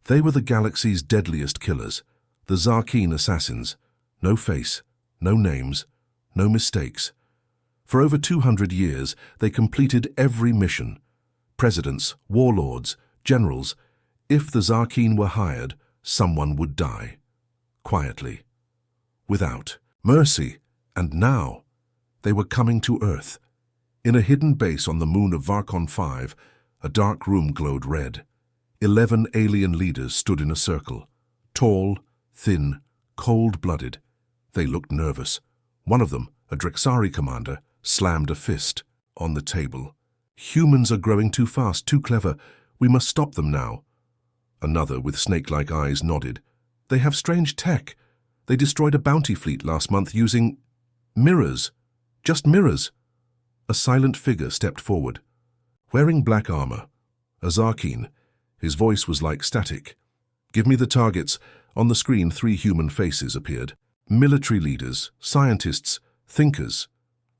They were the galaxy's deadliest killers, the Zarkeen assassins. No face, no names, no mistakes. For over 200 years, they completed every mission. Presidents, warlords, generals. If the Zarkeen were hired, someone would die. Quietly. Without mercy. And now, they were coming to Earth. In a hidden base on the moon of Varkon 5, a dark room glowed red. 11 alien leaders stood in a circle. Tall, thin, cold-blooded. They looked nervous. One of them, a Drexari commander, slammed a fist on the table. Humans are growing too fast, too clever. We must stop them now. Another, with snake-like eyes, nodded. They have strange tech. They destroyed a bounty fleet last month using mirrors. Just mirrors. A silent figure stepped forward. Wearing black armor, a Zarkeen. His voice was like static. Give me the targets. On the screen, 3 human faces appeared. Military leaders, scientists, thinkers.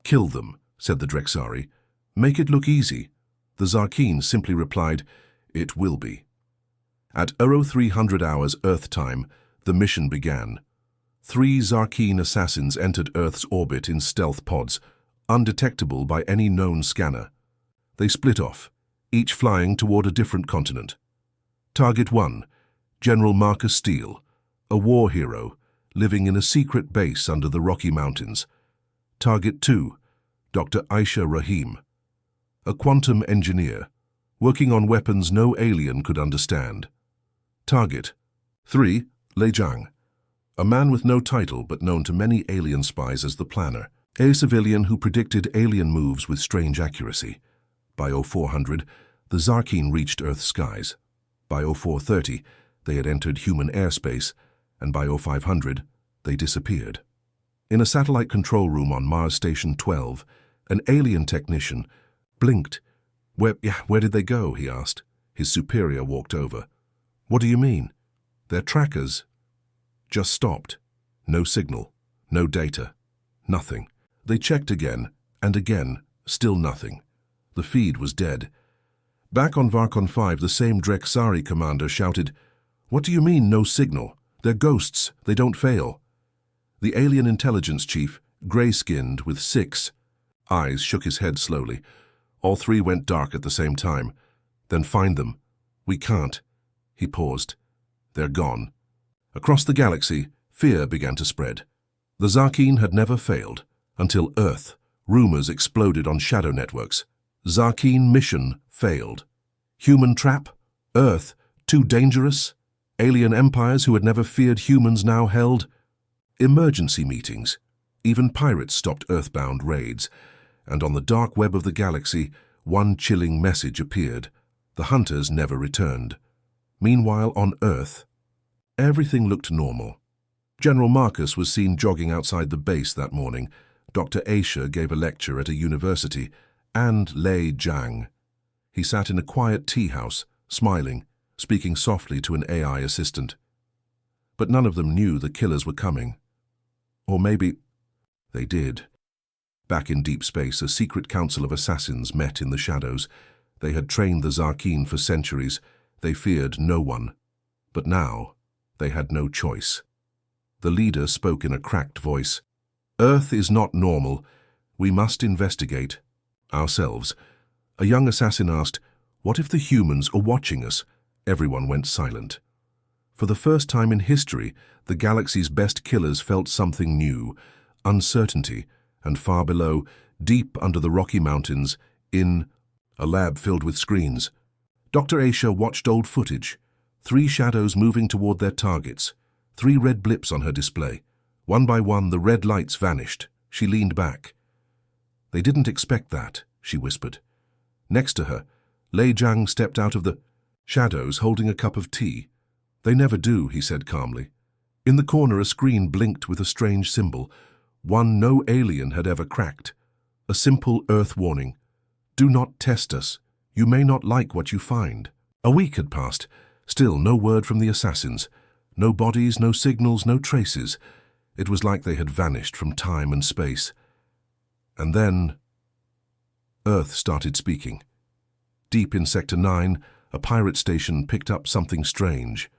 Kill them, said the Drexari. Make it look easy. The Zarkeen simply replied, it will be. At 0300 hours Earth time, the mission began. 3 Zarkeen assassins entered Earth's orbit in stealth pods, undetectable by any known scanner. They split off, each flying toward a different continent. Target 1, General Marcus Steele, a war hero, living in a secret base under the Rocky Mountains. Target 2, Dr. Aisha Rahim, a quantum engineer, working on weapons no alien could understand. Target 3, Lei Zhang, a man with no title but known to many alien spies as the Planner, a civilian who predicted alien moves with strange accuracy. By 0400, the Zarkeen reached Earth's skies. By 0430, they had entered human airspace, and by 0500, they disappeared. In a satellite control room on Mars Station 12, an alien technician blinked. Where did they go?" he asked. His superior walked over. "What do you mean?" "Their trackers just stopped. No signal, no data, nothing." They checked again, and again, still nothing. The feed was dead. Back on Varkon 5, the same Drexari commander shouted, "What do you mean, no signal? They're ghosts, they don't fail." The alien intelligence chief, gray-skinned with 6 eyes, shook his head slowly. All 3 went dark at the same time. "Then find them." "We can't." He paused. "They're gone." Across the galaxy, fear began to spread. The Zarkeen had never failed. Until Earth, rumors exploded on shadow networks. Zarkeen mission failed. Human trap? Earth, too dangerous? Alien empires who had never feared humans now held emergency meetings. Even pirates stopped earthbound raids. And on the dark web of the galaxy, one chilling message appeared. The hunters never returned. Meanwhile, on Earth, everything looked normal. General Marcus was seen jogging outside the base that morning. Dr. Aisha gave a lecture at a university, and Lei Zhang. He sat in a quiet tea house, smiling, speaking softly to an AI assistant. But none of them knew the killers were coming. Or maybe they did. Back in deep space, a secret council of assassins met in the shadows. They had trained the Zarkeen for centuries. They feared no one. But now, they had no choice. The leader spoke in a cracked voice. "Earth is not normal. We must investigate ourselves." A young assassin asked, "What if the humans are watching us?" Everyone went silent. For the first time in history, the galaxy's best killers felt something new, uncertainty, and far below, deep under the Rocky Mountains, in a lab filled with screens. Dr. Aisha watched old footage, 3 shadows moving toward their targets, 3 red blips on her display. One by one, the red lights vanished. She leaned back. "They didn't expect that," she whispered. Next to her, Lei Zhang stepped out of the shadows holding a cup of tea. "They never do," he said calmly. In the corner, a screen blinked with a strange symbol, one no alien had ever cracked. A simple Earth warning. "Do not test us. You may not like what you find." A week had passed. Still no word from the assassins. No bodies, no signals, no traces. It was like they had vanished from time and space. And then Earth started speaking. Deep in Sector 9, a pirate station picked up something strange.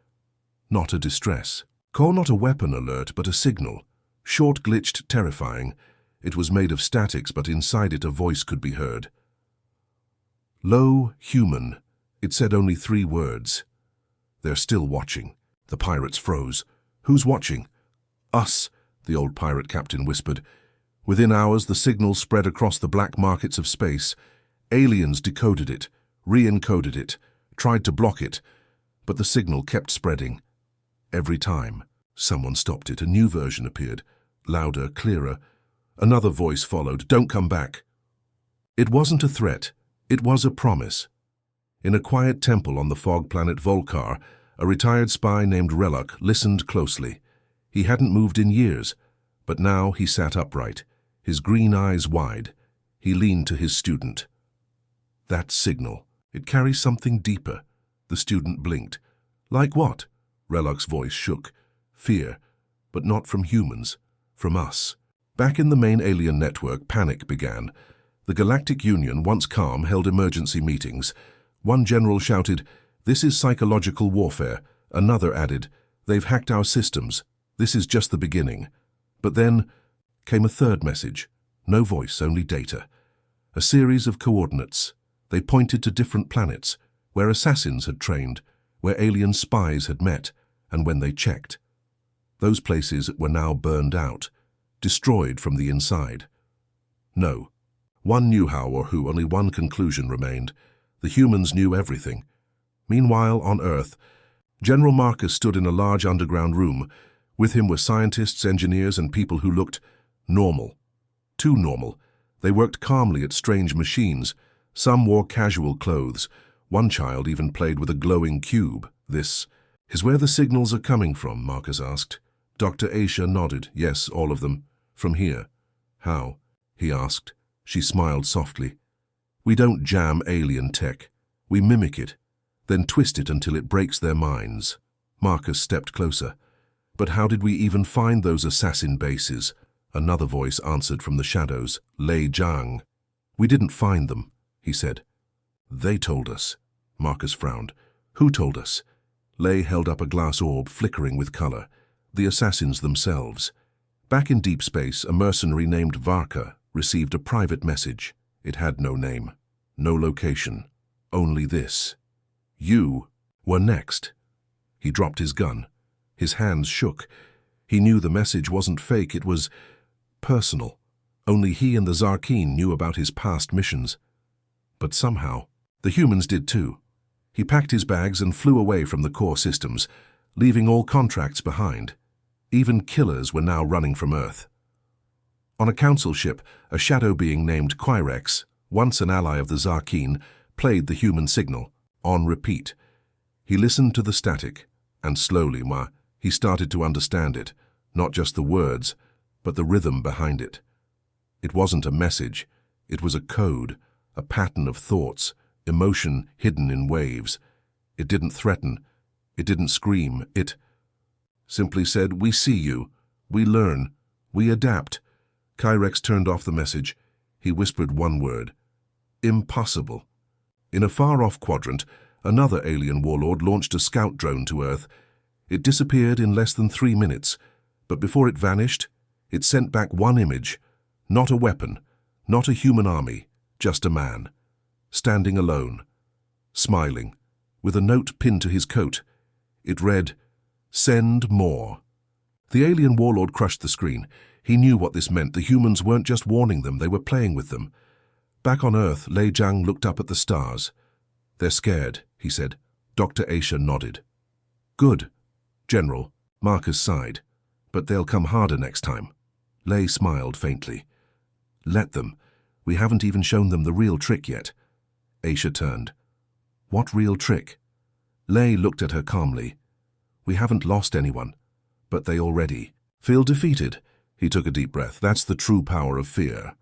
not a distress call, not a weapon alert, but a signal. Short, glitched, terrifying. It was made of statics, but inside it a voice could be heard. Low, human. It said only 3 words. They're still watching. The pirates froze. Who's watching? Us, the old pirate captain whispered. Within hours, the signal spread across the black markets of space. Aliens decoded it, re-encoded it, tried to block it, but the signal kept spreading. Every time someone stopped it, a new version appeared, louder, clearer. Another voice followed, "Don't come back." It wasn't a threat, it was a promise. In a quiet temple on the fog planet Volcar, a retired spy named Reluk listened closely. He hadn't moved in years, but now he sat upright, his green eyes wide. He leaned to his student. "That signal, it carries something deeper." The student blinked. "Like what?" Reluk's voice shook. "Fear, but not from humans, from us." Back in the main alien network, panic began. The Galactic Union, once calm, held emergency meetings. One general shouted, "This is psychological warfare." Another added, "They've hacked our systems. This is just the beginning." But then came a third message. No voice, only data. A series of coordinates. They pointed to different planets, where assassins had trained, where alien spies had met, and when they checked. Those places were now burned out, destroyed from the inside. No. One knew how or who, only one conclusion remained. The humans knew everything. Meanwhile, on Earth, General Marcus stood in a large underground room. With him were scientists, engineers, and people who looked normal. Too normal. They worked calmly at strange machines. Some wore casual clothes. One child even played with a glowing cube. "This is where the signals are coming from?" Marcus asked. Dr. Aisha nodded. "Yes, all of them. From here." "How?" he asked. She smiled softly. "We don't jam alien tech. We mimic it, then twist it until it breaks their minds." Marcus stepped closer. "But how did we even find those assassin bases?" Another voice answered from the shadows. "Lei Zhang." "We didn't find them," he said. "They told us." Marcus frowned. "Who told us?" Lei held up a glass orb flickering with color. "The assassins themselves." Back in deep space, a mercenary named Varka received a private message. It had no name, no location, only this: "You were next." He dropped his gun. His hands shook. He knew the message wasn't fake, it was personal. Only he and the Zarkeen knew about his past missions. But somehow, the humans did too. He packed his bags and flew away from the core systems, leaving all contracts behind. Even killers were now running from Earth. On a council ship, a shadow being named Quirex, once an ally of the Zarkeen, played the human signal, on repeat. He listened to the static, and slowly, he started to understand it, not just the words, but the rhythm behind it. It wasn't a message, it was a code, a pattern of thoughts, emotion hidden in waves. It didn't threaten, it didn't scream, it simply said, "We see you, we learn, we adapt." Kyrex turned off the message. He whispered one word: "Impossible." In a far-off quadrant, another alien warlord launched a scout drone to Earth. It disappeared in less than 3 minutes, but before it vanished, it sent back one image. Not a weapon, not a human army, just a man, standing alone, smiling, with a note pinned to his coat. It read, "Send more." The alien warlord crushed the screen. He knew what this meant. The humans weren't just warning them, they were playing with them. Back on Earth, Lei Zhang looked up at the stars. "They're scared," he said. Dr. Aisha nodded. "Good, General," Marcus sighed. "But they'll come harder next time." Lei smiled faintly. "Let them. We haven't even shown them the real trick yet." Aisha turned. "What real trick?" Lei looked at her calmly. "We haven't lost anyone, but they already feel defeated." He took a deep breath. "That's the true power of fear.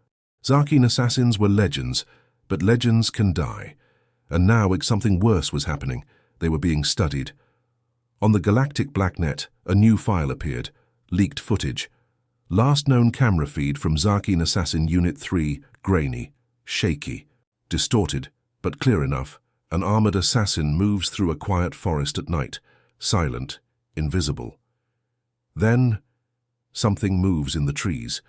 Zarkeen assassins were legends, but legends can die. And now something worse was happening. They were being studied. On the Galactic Blacknet, a new file appeared. Leaked footage. Last known camera feed from Zarkeen Assassin Unit 3, grainy, shaky, distorted, but clear enough. An armored assassin moves through a quiet forest at night, silent, invisible. Then, something moves in the trees.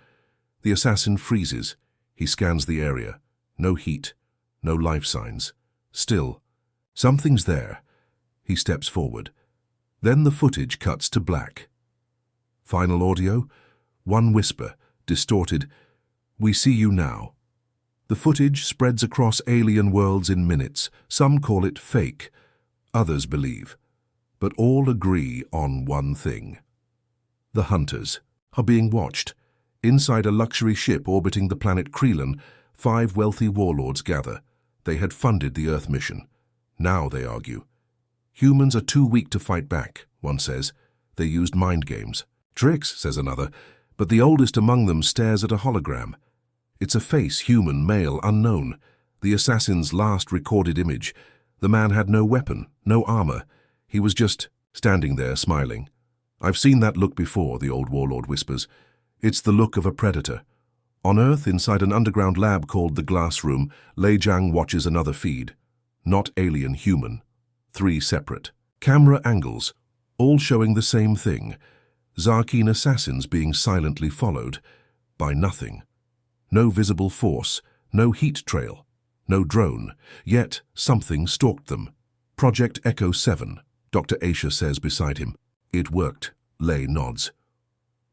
The assassin freezes. He scans the area. No heat, no life signs. Still, something's there. He steps forward. Then the footage cuts to black. Final audio, one whisper, distorted, "We see you now." The footage spreads across alien worlds in minutes. Some call it fake, others believe. But all agree on one thing. The hunters are being watched. Inside a luxury ship orbiting the planet Krelin, 5 wealthy warlords gather. They had funded the Earth mission. Now, they argue, humans are too weak to fight back, one says. They used mind games. Tricks, says another, but the oldest among them stares at a hologram. It's a face, human, male, unknown. The assassin's last recorded image. The man had no weapon, no armor. He was just standing there, smiling. "I've seen that look before," the old warlord whispers. "It's the look of a predator." On Earth, inside an underground lab called the Glass Room, Lei Jiang watches another feed. Not alien, human. 3 separate. Camera angles, all showing the same thing. Zarkeen assassins being silently followed by nothing. No visible force, no heat trail, no drone. Yet something stalked them. Project Echo 7, Dr. Aisha says beside him. It worked. Lei nods.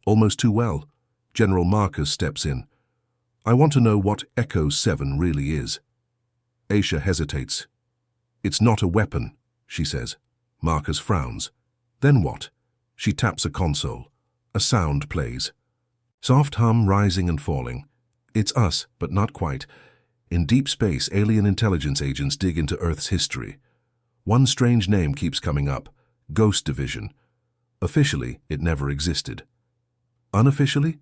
Almost too well. General Marcus steps in. "I want to know what Echo 7 really is." Aisha hesitates. "It's not a weapon," she says. Marcus frowns. "Then what?" She taps a console. A sound plays. Soft hum rising and falling. It's us, but not quite. In deep space, alien intelligence agents dig into Earth's history. One strange name keeps coming up. Ghost Division. Officially, it never existed. Unofficially?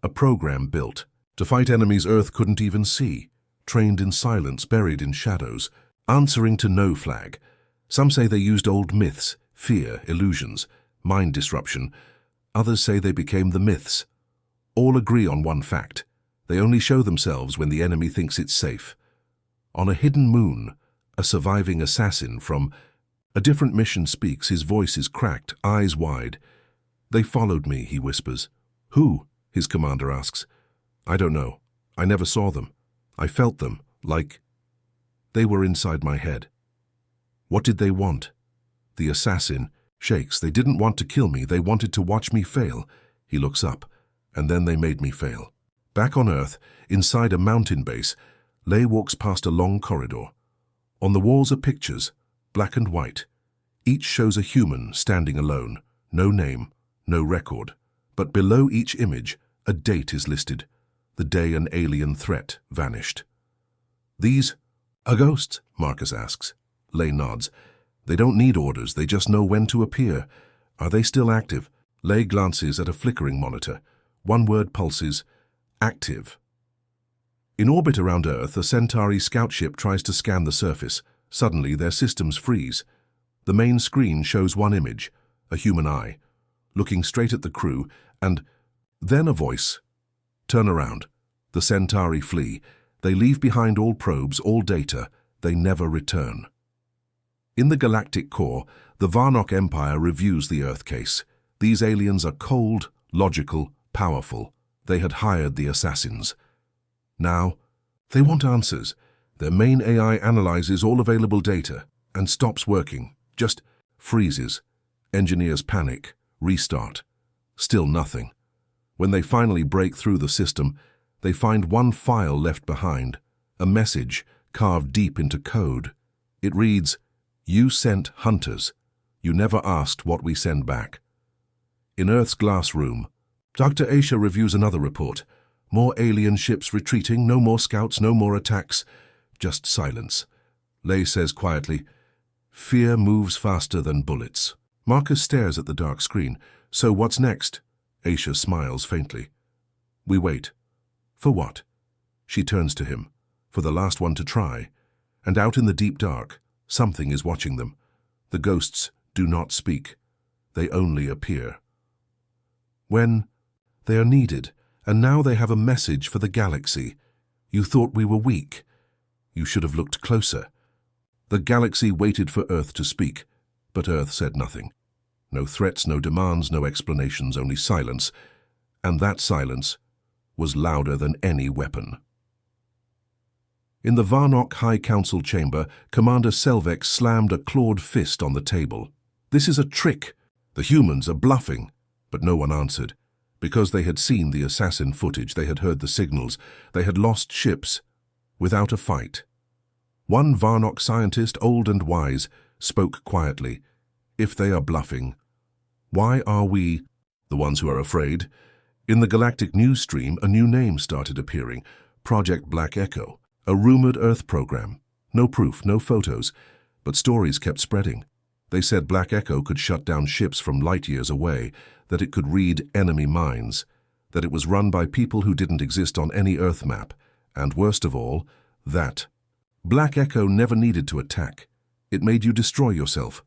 A program built to fight enemies Earth couldn't even see, trained in silence, buried in shadows, answering to no flag. Some say they used old myths, fear, illusions, mind disruption. Others say they became the myths. All agree on one fact. They only show themselves when the enemy thinks it's safe. On a hidden moon, a surviving assassin from a different mission speaks. His voice is cracked, eyes wide. "They followed me," he whispers. "Who?" his commander asks. "I don't know. I never saw them. I felt them, like they were inside my head." "What did they want?" The assassin shakes. "They didn't want to kill me. They wanted to watch me fail." He looks up. "And then they made me fail." Back on Earth, inside a mountain base, Lei walks past a long corridor. On the walls are pictures, black and white. Each shows a human standing alone. No name, no record. But below each image, a date is listed. The day an alien threat vanished. "These are ghosts?" Marcus asks. Lei nods. "They don't need orders, they just know when to appear. Are they still active?" Lei glances at a flickering monitor. One word pulses, "active." In orbit around Earth, a Centauri scout ship tries to scan the surface. Suddenly, their systems freeze. The main screen shows one image, a human eye, looking straight at the crew, and then a voice. "Turn around." The Centauri flee. They leave behind all probes, all data. They never return. In the galactic core, the Varnok Empire reviews the Earth case. These aliens are cold, logical, powerful. They had hired the assassins. Now, they want answers. Their main AI analyzes all available data and stops working, just freezes. Engineers panic, restart. Still nothing. When they finally break through the system, they find one file left behind, a message carved deep into code. It reads, "You sent hunters. You never asked what we send back." In Earth's glass room, Dr. Aisha reviews another report. More alien ships retreating, no more scouts, no more attacks. Just silence. Lei says quietly, "Fear moves faster than bullets." Marcus stares at the dark screen. "So what's next?" Aisha smiles faintly. "We wait." "For what?" She turns to him. "For the last one to try." And out in the deep dark, something is watching them. The ghosts do not speak. They only appear. When they are needed, and now they have a message for the galaxy. "You thought we were weak. You should have looked closer." The galaxy waited for Earth to speak, but Earth said nothing. No threats, no demands, no explanations, only silence. And that silence was louder than any weapon. In the Varnock High Council chamber, Commander Selvek slammed a clawed fist on the table. "This is a trick. The humans are bluffing." But no one answered. Because they had seen the assassin footage, they had heard the signals, they had lost ships without a fight. One Varnock scientist, old and wise, spoke quietly. "If they are bluffing, why are we the ones who are afraid?" In the Galactic news stream, a new name started appearing: Project Black Echo, a rumored Earth program. No proof, no photos, but stories kept spreading. They said Black Echo could shut down ships from light years away, that it could read enemy minds, that it was run by people who didn't exist on any Earth map, and worst of all, that Black Echo never needed to attack. It made you destroy yourself.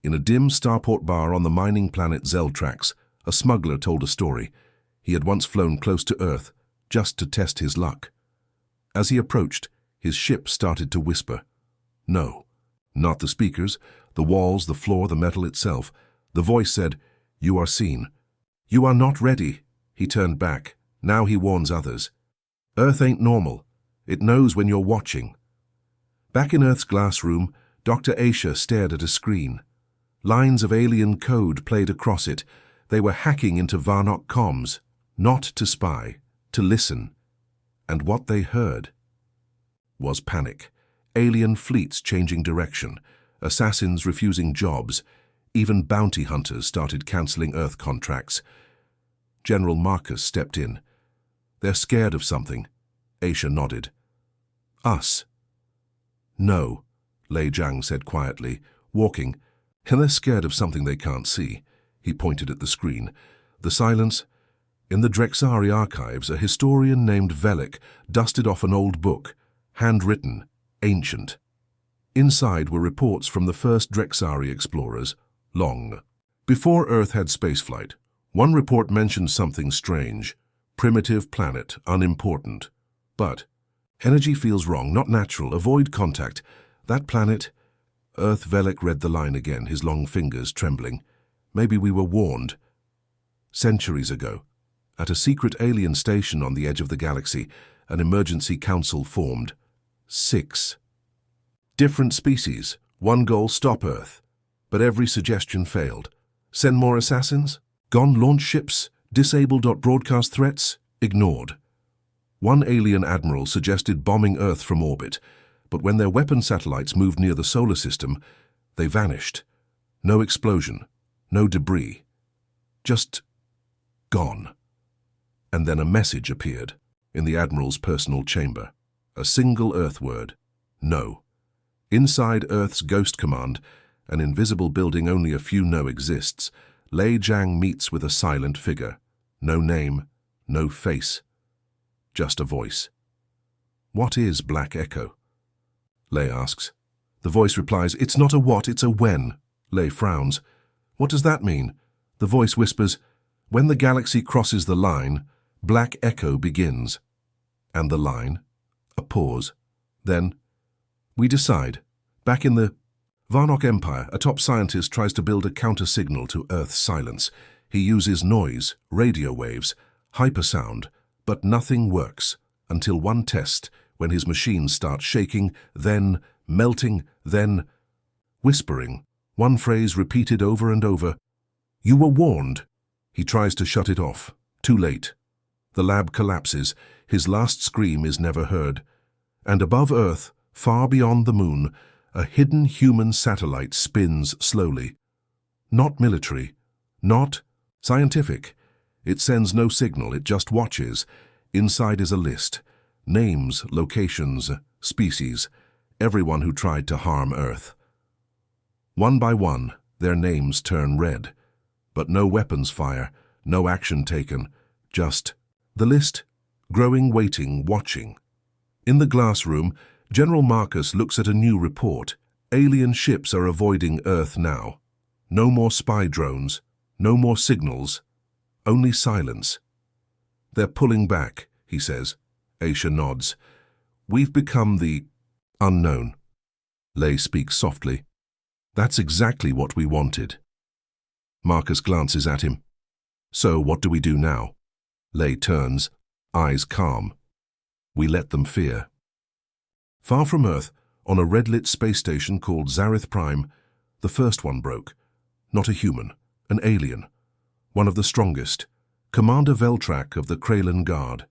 In a dim starport bar on the mining planet Zeltrax, a smuggler told a story. He had once flown close to Earth, just to test his luck. As he approached, his ship started to whisper. No, not the speakers, the walls, the floor, the metal itself. The voice said, "You are seen. You are not ready." He turned back. Now he warns others. Earth ain't normal. It knows when you're watching. Back in Earth's glass room, Dr. Aisha stared at a screen. Lines of alien code played across it. They were hacking into Varnock comms, not to spy, to listen. And what they heard was panic. Alien fleets changing direction, assassins refusing jobs, even bounty hunters started cancelling Earth contracts. General Marcus stepped in. "They're scared of something." Aisha nodded. "Us?" "No," Lei Jiang said quietly, walking. "And they're scared of something they can't see." He pointed at the screen. The silence. In the Drexari archives, a historian named Velik dusted off an old book, handwritten, ancient. Inside were reports from the first Drexari explorers, long before Earth had spaceflight. One report mentioned something strange. Primitive planet, unimportant. But energy feels wrong, not natural. Avoid contact. That planet. Earth. Velik read the line again, his long fingers trembling. Maybe we were warned. Centuries ago, at a secret alien station on the edge of the galaxy, an emergency council formed. 6 different species. One goal: stop Earth. But every suggestion failed. Send more assassins? Gone. Launch ships? Disabled. Broadcast threats? Ignored. One alien admiral suggested bombing Earth from orbit, but when their weapon satellites moved near the solar system, they vanished. No explosion, no debris. Just gone. And then a message appeared in the admiral's personal chamber. A single Earth word: no. Inside Earth's Ghost Command, an invisible building only a few know exists, Lei Jiang meets with a silent figure. No name, no face, just a voice. "What is Black Echo?" Lei asks. The voice replies, "It's not a what, it's a when." Lei frowns. "What does that mean?" The voice whispers, "When the galaxy crosses the line, Black Echo begins." And the line? A pause. Then, "We decide." Back in the Varnock Empire, a top scientist tries to build a counter-signal to Earth's silence. He uses noise, radio waves, hypersound, but nothing works until one test, when his machines start shaking, then melting, then whispering. One phrase repeated over and over. "You were warned." He tries to shut it off. Too late. The lab collapses. His last scream is never heard. And above Earth, far beyond the moon, a hidden human satellite spins slowly. Not military, not scientific. It sends no signal, it just watches. Inside is a list. Names, locations, species, everyone who tried to harm Earth. One by one, their names turn red. But no weapons fire, no action taken, just the list, growing, waiting, watching. In the glass room, General Marcus looks at a new report. Alien ships are avoiding Earth now. No more spy drones, no more signals, only silence. "They're pulling back," he says. Aisha nods. "We've become the unknown." Lei speaks softly. "That's exactly what we wanted." Marcus glances at him. So what do we do now? Lay turns, eyes calm. We let them fear. Far from Earth, on a red-lit space station called Zareth Prime, the first one broke. Not a human, an alien. One of the strongest, Commander Veltrak of the Kraylan Guard.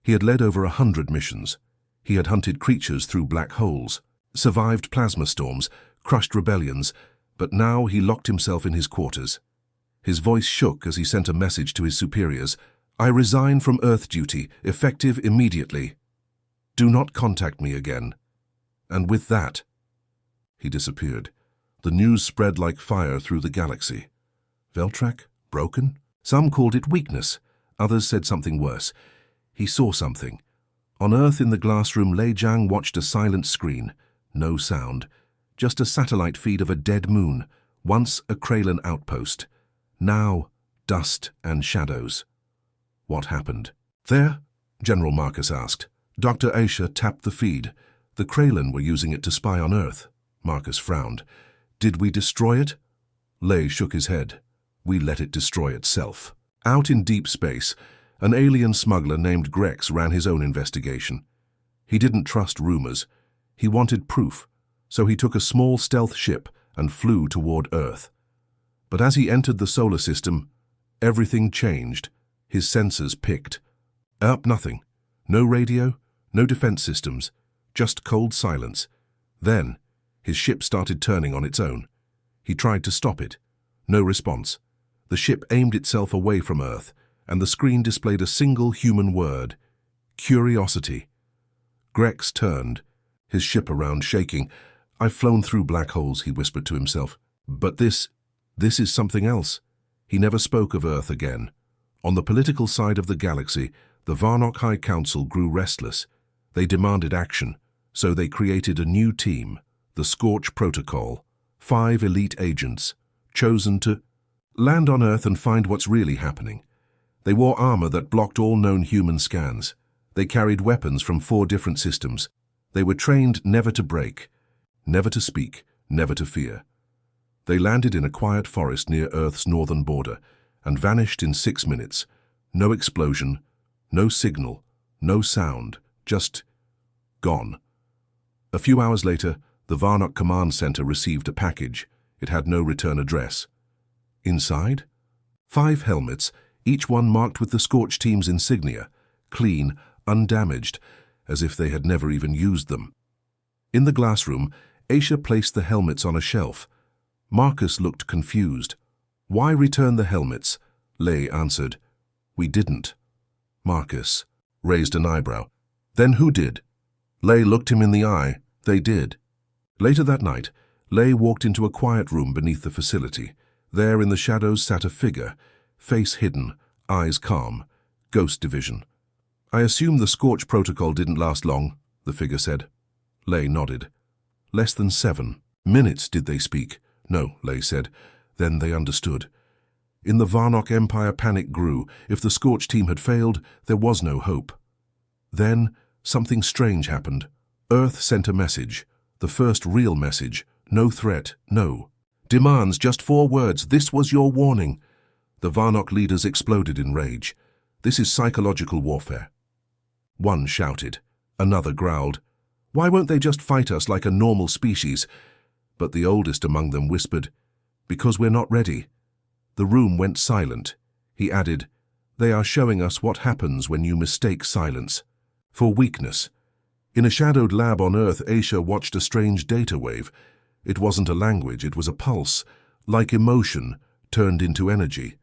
He had led over 100 missions. He had hunted creatures through black holes, survived plasma storms, crushed rebellions, but now he locked himself in his quarters. His voice shook as he sent a message to his superiors. I resign from Earth duty, effective immediately. Do not contact me again. And with that, he disappeared. The news spread like fire through the galaxy. Veltrak? Broken? Some called it weakness. Others said something worse. He saw something. On Earth in the glass room, Lei Jiang watched a silent screen. No sound. Just a satellite feed of a dead moon, once a Kraylan outpost. Now, dust and shadows. What happened? There? General Marcus asked. Dr. Aisha tapped the feed. The Kraylan were using it to spy on Earth. Marcus frowned. Did we destroy it? Lei shook his head. We let it destroy itself. Out in deep space, an alien smuggler named Grex ran his own investigation. He didn't trust rumors. He wanted proof, so he took a small stealth ship and flew toward Earth. But as he entered the solar system, everything changed. His sensors picked. Up nothing. No radio, no defense systems, just cold silence. Then, his ship started turning on its own. He tried to stop it. No response. The ship aimed itself away from Earth, and the screen displayed a single human word: curiosity. Grex turned, his ship around shaking. I've flown through black holes, he whispered to himself. But this is something else. He never spoke of Earth again. On the political side of the galaxy, the Varnock High Council grew restless. They demanded action, so they created a new team, the Scorch Protocol. 5 elite agents, chosen to land on Earth and find what's really happening. They wore armor that blocked all known human scans. They carried weapons from 4 different systems. They were trained never to break, never to speak, never to fear. They landed in a quiet forest near Earth's northern border and vanished in 6 minutes. No explosion, no signal, no sound, just gone. A few hours later, the Varnock Command Center received a package. It had no return address. Inside? 5 helmets, each one marked with the Scorch team's insignia, clean, undamaged, as if they had never even used them. In the glass room, Aisha placed the helmets on a shelf. Marcus looked confused. Why return the helmets? Lei answered. We didn't. Marcus raised an eyebrow. Then who did? Lei looked him in the eye. They did. Later that night, Lei walked into a quiet room beneath the facility. There in the shadows sat a figure, face hidden, eyes calm. Ghost Division. I assume the Scorch Protocol didn't last long, the figure said. Lei nodded. Less than 7 minutes did they speak? No, Lei said. Then they understood. In the Varnock Empire, panic grew. If the Scorch team had failed, there was no hope. Then something strange happened. Earth sent a message. The first real message. No threat, no. Demands, just 4 words. This was your warning. The Varnock leaders exploded in rage. This is psychological warfare. One shouted. Another growled. Why won't they just fight us like a normal species? But the oldest among them whispered, because we're not ready. The room went silent. He added, they are showing us what happens when you mistake silence for weakness. In a shadowed lab on Earth, Aisha watched a strange data wave. It wasn't a language, it was a pulse, like emotion turned into energy.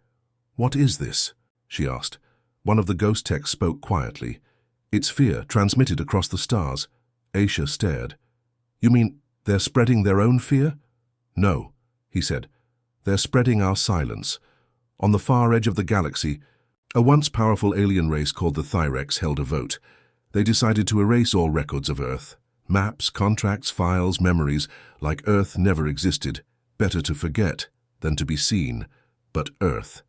What is this? She asked. One of the ghost techs spoke quietly. It's fear, transmitted across the stars. Aisha stared. You mean they're spreading their own fear? No, he said. They're spreading our silence. On the far edge of the galaxy, a once powerful alien race called the Thyrex held a vote. They decided to erase all records of Earth. Maps, contracts, files, memories, like Earth never existed. Better to forget than to be seen. But Earth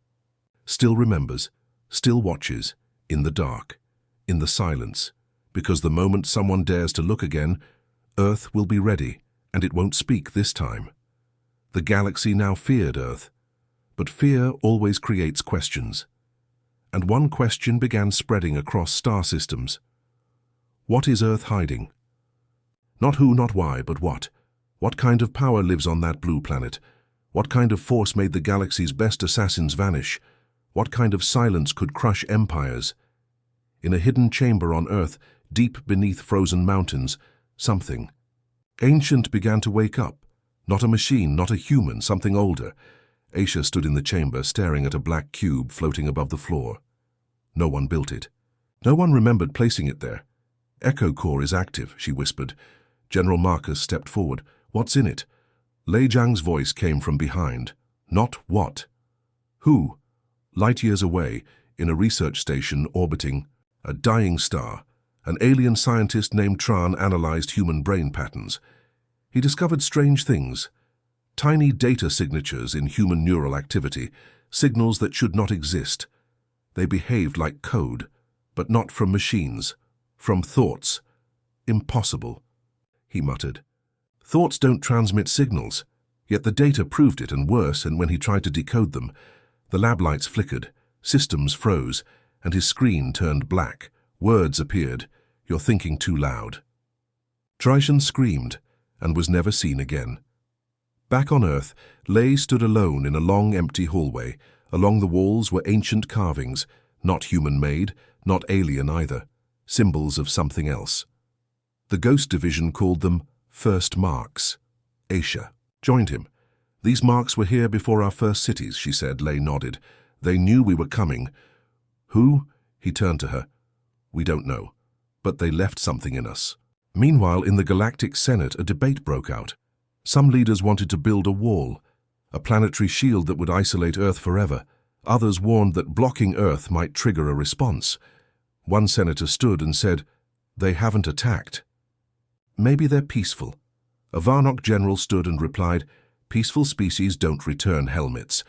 still remembers, still watches, in the dark, in the silence. Because the moment someone dares to look again, Earth will be ready, and it won't speak this time. The galaxy now feared Earth. But fear always creates questions. And one question began spreading across star systems. What is Earth hiding? Not who, not why, but what? What kind of power lives on that blue planet? What kind of force made the galaxy's best assassins vanish? What kind of silence could crush empires? In a hidden chamber on Earth, deep beneath frozen mountains, something ancient began to wake up. Not a machine, not a human, something older. Aisha stood in the chamber, staring at a black cube floating above the floor. No one built it. No one remembered placing it there. Echo core is active, she whispered. General Marcus stepped forward. What's in it? Lei Zhang's voice came from behind. Not what. Who? Light years away, in a research station orbiting a dying star, an alien scientist named Tran analyzed human brain patterns. He discovered strange things. Tiny data signatures in human neural activity, signals that should not exist. They behaved like code, but not from machines, from thoughts. Impossible, he muttered. Thoughts don't transmit signals, yet the data proved it, and worse, and when he tried to decode them, the lab lights flickered, systems froze, and his screen turned black. Words appeared. You're thinking too loud. Trishan screamed and was never seen again. Back on Earth, Lei stood alone in a long, empty hallway. Along the walls were ancient carvings, not human-made, not alien either, symbols of something else. The Ghost Division called them first marks. Aisha joined him. These marks were here before our first cities, she said. Lei nodded. They knew we were coming. Who? He turned to her. We don't know, but they left something in us. Meanwhile, in the Galactic Senate, a debate broke out. Some leaders wanted to build a wall, a planetary shield that would isolate Earth forever. Others warned that blocking Earth might trigger a response. One senator stood and said, "They haven't attacked. Maybe they're peaceful." A Varnock general stood and replied, "Peaceful species don't return helmets."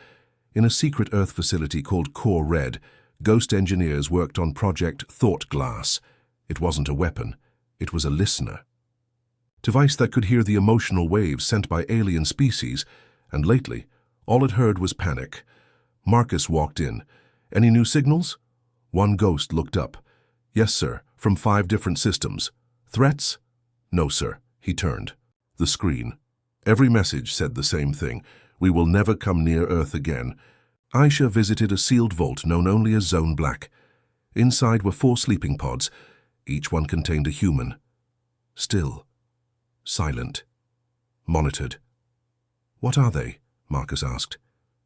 In a secret Earth facility called Core Red, Ghost engineers worked on Project Thought Glass. It wasn't a weapon, it was a listener. Device that could hear the emotional waves sent by alien species, and lately, all it heard was panic. Marcus walked in. Any new signals? One ghost looked up. Yes, sir, from 5 different systems. Threats? No, sir. He turned. The screen. Every message said the same thing. We will never come near Earth again. Aisha visited a sealed vault known only as Zone Black. Inside were 4 sleeping pods. Each one contained a human. Still. Silent. Monitored. What are they? Marcus asked.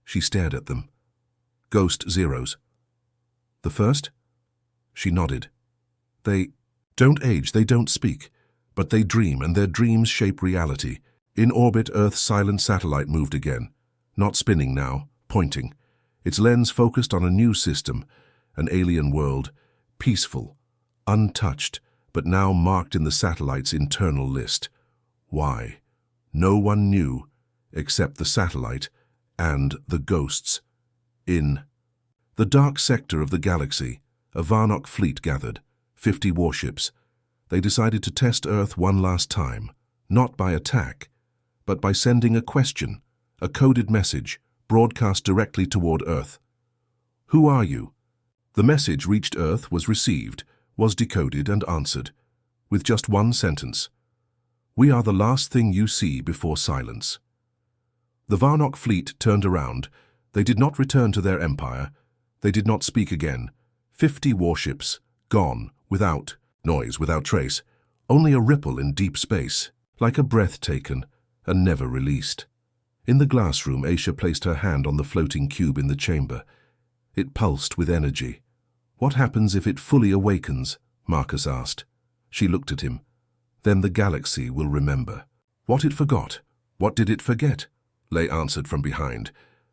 She stared at them. Ghost zeros. The first? She nodded. They don't age, they don't speak, but they dream, and their dreams shape reality. In orbit, Earth's silent satellite moved again. Not spinning now, pointing. Its lens focused on a new system, an alien world, peaceful, untouched, but now marked in the satellite's internal list. Why? No one knew, except the satellite and the ghosts. In the dark sector of the galaxy, a Varnock fleet gathered, 50 warships. They decided to test Earth one last time, not by attack, but by sending a question, a coded message, broadcast directly toward Earth. Who are you? The message reached Earth, was received, was decoded and answered, with just one sentence. We are the last thing you see before silence. The Varnock fleet turned around. They did not return to their empire. They did not speak again. 50 warships, gone, without noise, without trace. Only a ripple in deep space, like a breath taken and never released. In the glass room, Aisha placed her hand on the floating cube in the chamber. It pulsed with energy. What happens if it fully awakens? Marcus asked. She looked at him. Then the galaxy will remember. What it forgot. What did it forget? Lei answered from behind.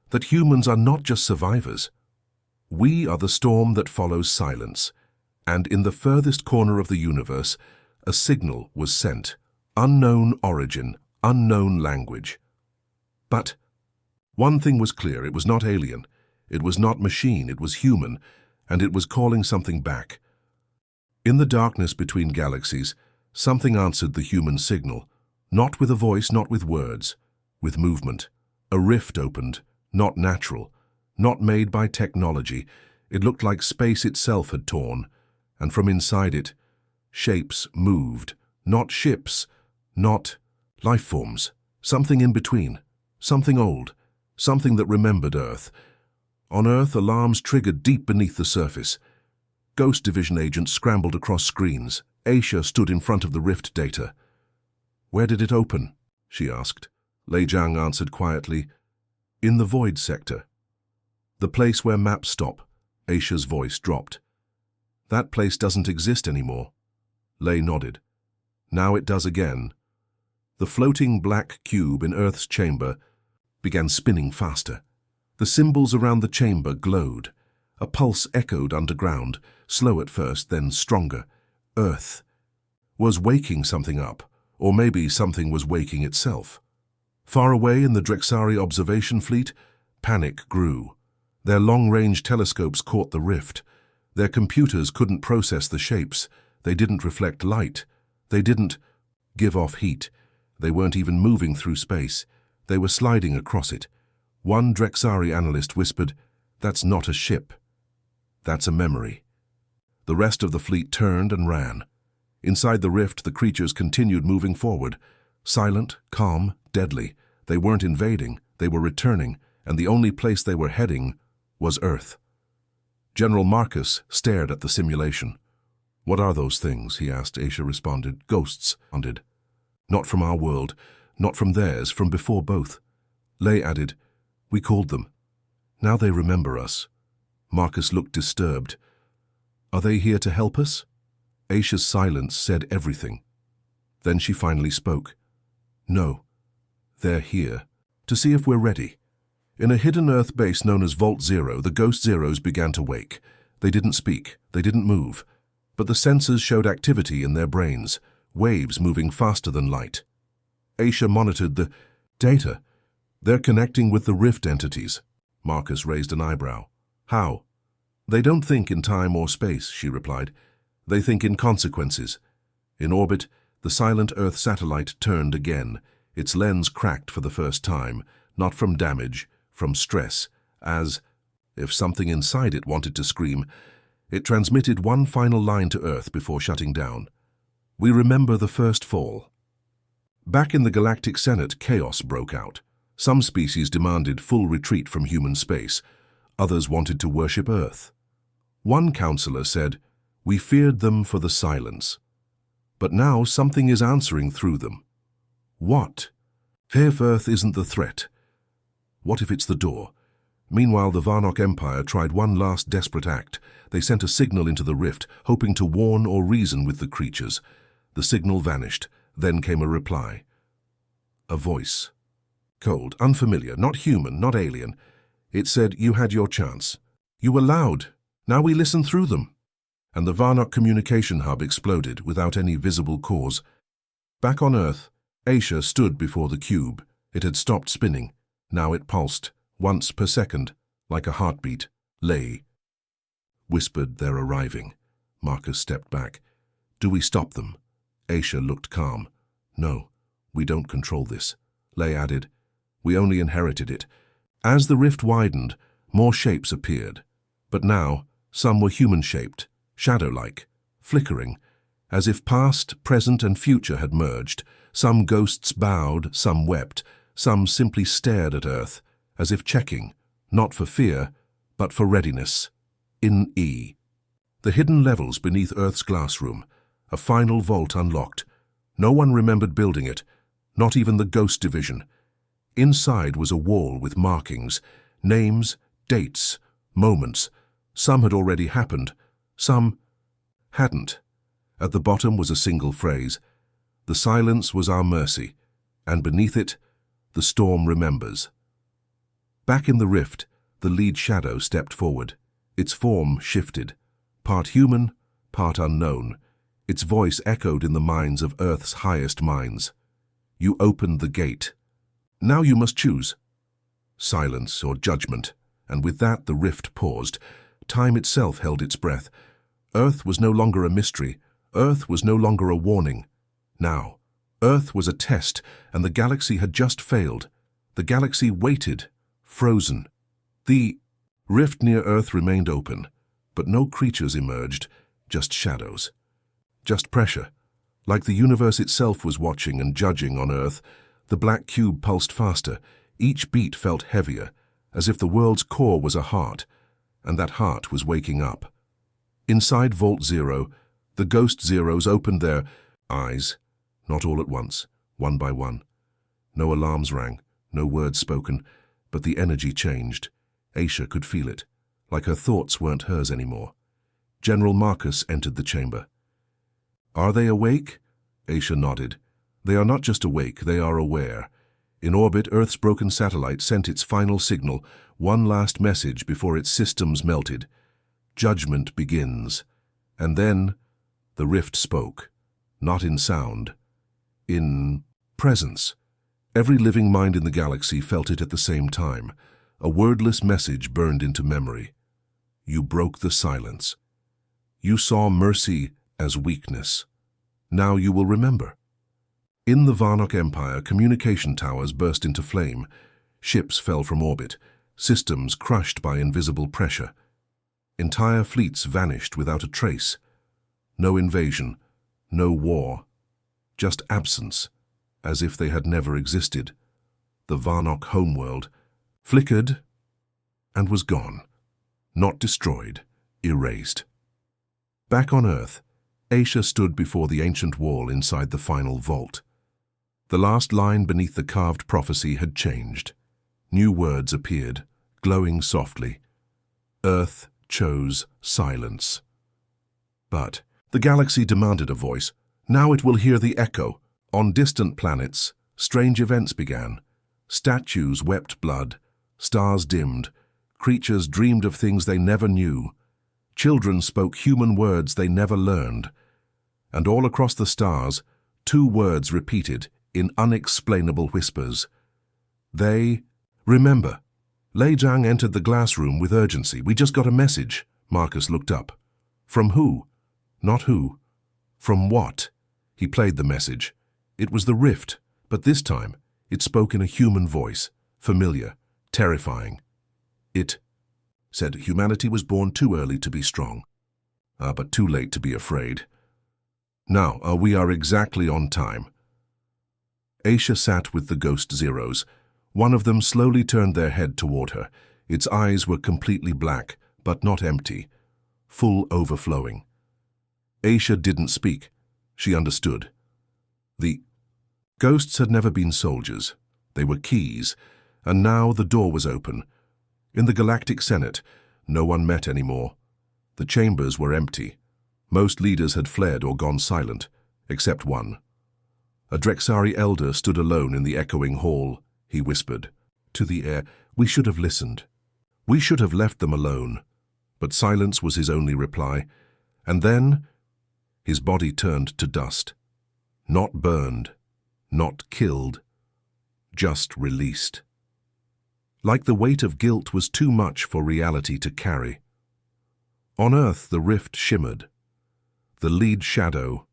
That humans are not just survivors. We are the storm that follows silence. And in the furthest corner of the universe, a signal was sent. Unknown origin, unknown language. But one thing was clear, it was not alien. It was not machine, it was human, and it was calling something back. In the darkness between galaxies, something answered the human signal, not with a voice, not with words, with movement. A rift opened, not natural, not made by technology. It looked like space itself had torn, and from inside it, shapes moved, not ships, not life forms, something in between, something old, something that remembered Earth. On Earth, alarms triggered deep beneath the surface. Ghost Division agents scrambled across screens. Aisha stood in front of the rift data. "Where did it open?" she asked. Lei Jiang answered quietly, "In the void sector." "The place where maps stop." Aisha's voice dropped. "That place doesn't exist anymore." Lei nodded. "Now it does again." The floating black cube in Earth's chamber began spinning faster. The symbols around the chamber glowed. A pulse echoed underground, slow at first, then stronger. Earth was waking something up, or maybe something was waking itself. Far away in the Drexari observation fleet, panic grew. Their long-range telescopes caught the rift. Their computers couldn't process the shapes. They didn't reflect light. They didn't give off heat. They weren't even moving through space. They were sliding across it. One Drexari analyst whispered, "That's not a ship. That's a memory." The rest of the fleet turned and ran. Inside the rift, the creatures continued moving forward. Silent, calm, deadly. They weren't invading, they were returning, and the only place they were heading was Earth. General Marcus stared at the simulation. "What are those things?" he asked. Aisha responded. "Ghosts." "Not from our world, not from theirs, from before both." Lei added, "We called them. Now they remember us." Marcus looked disturbed. "Are they here to help us?" Aisha's silence said everything. Then she finally spoke. "No, they're here to see if we're ready." In a hidden Earth base known as Vault Zero, the Ghost Zeros began to wake. They didn't speak, they didn't move, but the sensors showed activity in their brains, waves moving faster than light. Aisha monitored the data. "They're connecting with the rift entities." Marcus raised an eyebrow. "How?" "They don't think in time or space," she replied. "They think in consequences." In orbit, the silent Earth satellite turned again. Its lens cracked for the first time, not from damage, from stress, as if something inside it wanted to scream. It transmitted one final line to Earth before shutting down. "We remember the first fall." Back in the Galactic Senate, chaos broke out. Some species demanded full retreat from human space. Others wanted to worship Earth. One counselor said, "We feared them for the silence. But now something is answering through them." What? If Earth isn't the threat, what if it's the door? Meanwhile, the Varnok Empire tried one last desperate act. They sent a signal into the rift, hoping to warn or reason with the creatures. The signal vanished. Then came a reply. A voice. Cold, unfamiliar, not human, not alien. It said, "You had your chance. You were loud. Now we listen through them." And the Varnok communication hub exploded without any visible cause. Back on Earth, Aisha stood before the cube. It had stopped spinning. Now it pulsed, once per second, like a heartbeat. Lei whispered, "They're arriving." Marcus stepped back. "Do we stop them?" Aisha looked calm. "No, we don't control this." Lei added, "We only inherited it." As the rift widened, more shapes appeared. But now, some were human-shaped, shadow-like, flickering, as if past, present, and future had merged. Some ghosts bowed, some wept, some simply stared at Earth, as if checking, not for fear, but for readiness. In E. The hidden levels beneath Earth's glass room, a final vault unlocked. No one remembered building it, not even the Ghost Division. Inside was a wall with markings, names, dates, moments. Some had already happened, some hadn't. At the bottom was a single phrase. "The silence was our mercy," and beneath it, "The storm remembers." Back in the rift, the lead shadow stepped forward. Its form shifted, part human, part unknown. Its voice echoed in the minds of Earth's highest minds. "You opened the gate. Now you must choose. Silence or judgment." And with that, the rift paused. Time itself held its breath. Earth was no longer a mystery. Earth was no longer a warning. Now, Earth was a test, and the galaxy had just failed. The galaxy waited, frozen. The Rift near Earth remained open, but no creatures emerged, just shadows. Just pressure. Like the universe itself was watching and judging on Earth, the black cube pulsed faster. Each beat felt heavier, as if the world's core was a heart, and that heart was waking up. Inside Vault Zero, the Ghost Zeros opened their eyes, not all at once, one by one. No alarms rang, no words spoken, but the energy changed. Aisha could feel it, like her thoughts weren't hers anymore. General Marcus entered the chamber. "Are they awake?" Aisha nodded. "They are not just awake, they are aware." In orbit, Earth's broken satellite sent its final signal, one last message before its systems melted. Judgment begins. And then the rift spoke, not in sound, in presence. Every living mind in the galaxy felt it at the same time. A wordless message burned into memory. You broke the silence. You saw mercy as weakness. Now you will remember. In the Varnock Empire, communication towers burst into flame. Ships fell from orbit, systems crushed by invisible pressure. Entire fleets vanished without a trace. No invasion, no war, just absence, as if they had never existed. The Varnock homeworld flickered and was gone, not destroyed, erased. Back on Earth, Aisha stood before the ancient wall inside the final vault. The last line beneath the carved prophecy had changed. New words appeared, glowing softly. Earth chose silence. But the galaxy demanded a voice. Now it will hear the echo. On distant planets, strange events began. Statues wept blood, stars dimmed, creatures dreamed of things they never knew. Children spoke human words they never learned. And all across the stars, two words repeated in unexplainable whispers. They remember. Lei Zhang entered the glass room with urgency. "We just got a message." Marcus looked up. "From who?" "Not who. From what?" He played the message. It was the rift, but this time it spoke in a human voice, familiar, terrifying. It said humanity was born too early to be strong, but too late to be afraid. Now, we are exactly on time. Aisha sat with the Ghost Zeros. One of them slowly turned their head toward her. Its eyes were completely black, but not empty, full overflowing. Aisha didn't speak. She understood. The ghosts had never been soldiers. They were keys, and now the door was open. In the Galactic Senate, no one met anymore. The chambers were empty. Most leaders had fled or gone silent, except one. A Drexari elder stood alone in the echoing hall. He whispered to the air, "We should have listened. We should have left them alone." But silence was his only reply. And then his body turned to dust. Not burned, not killed, just released. Like the weight of guilt was too much for reality to carry. On Earth, the rift shimmered. The lead shadow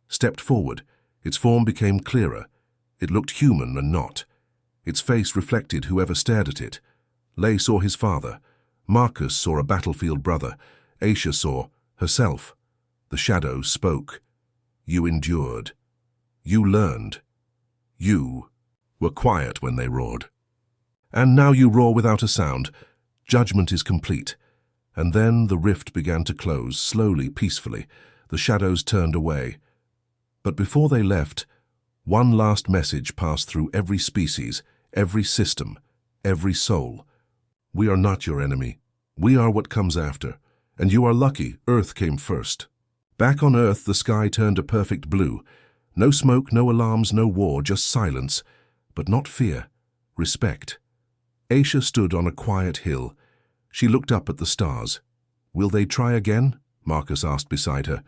stepped forward. Its form became clearer. It looked human and not. Its face reflected whoever stared at it. Lei saw his father. Marcus saw a battlefield brother. Aisha saw herself. The shadow spoke. You endured. You learned. You were quiet when they roared. And now you roar without a sound. Judgment is complete. And then the rift began to close, slowly, peacefully. The shadows turned away. But before they left, one last message passed through every species, every system, every soul. We are not your enemy. We are what comes after. And you are lucky Earth came first. Back on Earth, the sky turned a perfect blue. No smoke, no alarms, no war, just silence. But not fear, respect. Aisha stood on a quiet hill. She looked up at the stars. "Will they try again?" Marcus asked beside her.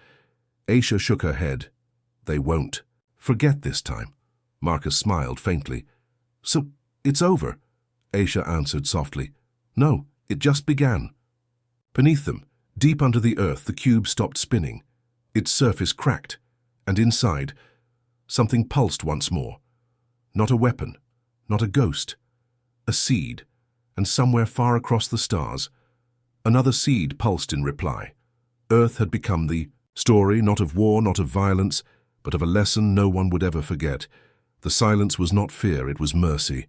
Aisha shook her head. "They won't. Forget this time." Marcus smiled faintly. "So, it's over?" Aisha answered softly. "No, it just began." Beneath them, deep under the earth, the cube stopped spinning. Its surface cracked, and inside, something pulsed once more. Not a weapon, not a ghost. A seed, and somewhere far across the stars, Another seed pulsed in reply. Earth had become the story, not of war, not of violence, but of a lesson no one would ever forget. The silence was not fear, it was mercy.